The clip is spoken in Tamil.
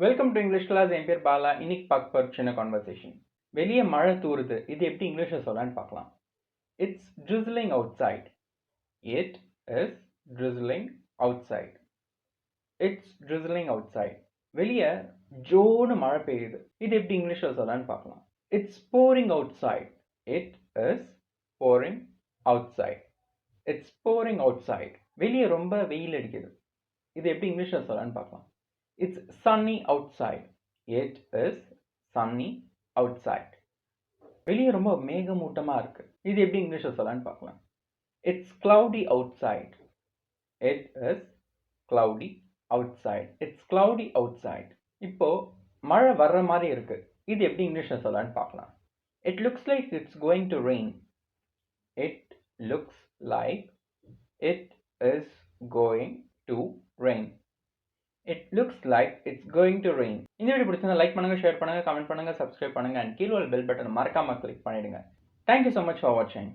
Welcome to English class. என் பேர் பாலா. இன்னைக்கு பார்க்க போகிற சின்ன கான்வர்சேஷன். வெளியே மழை தூருது, இது எப்படி இங்கிலீஷில் சொல்லலான்னு பார்க்கலாம். It's drizzling outside. It is drizzling outside. It's drizzling outside. வெளியே ஜோன்னு மழை பெய்யுது, இது எப்படி இங்கிலீஷில் சொல்லலான்னு பார்க்கலாம். It's pouring outside. It is pouring outside. It's pouring outside. வெளியே ரொம்ப வெயில் அடிக்குது, இது எப்படி இங்கிலீஷில் சொல்லலான்னு பார்க்கலாம். It's sunny outside. It is sunny outside. வெளியே ரொம்ப மேகமூட்டமா இருக்கு, இது எப்படி இங்கிலீஷ்ல சொல்லலான்னு பார்க்கலாம். It's cloudy outside. It is cloudy outside. It's cloudy outside. இப்போ மழை வர்ற மாதிரி இருக்கு, இது எப்படி இங்கிலீஷ்ல சொல்லலான்னு பார்க்கலாம். It looks like it's going to rain. It looks like it is going to rain. It looks like it's going to rain. இந்த வீடியோ பிடிச்சிருந்தா லைக் பண்ணுங்க, ஷேர் பண்ணுங்க, கமெண்ட் பண்ணுங்க, சப்ஸ்கிரைப் பண்ணுங்க, அண்ட் கீழே உள்ள பெல் பட்டனை மறக்காம கிளிக் பண்ணிடுங்க. Thank you so much for watching.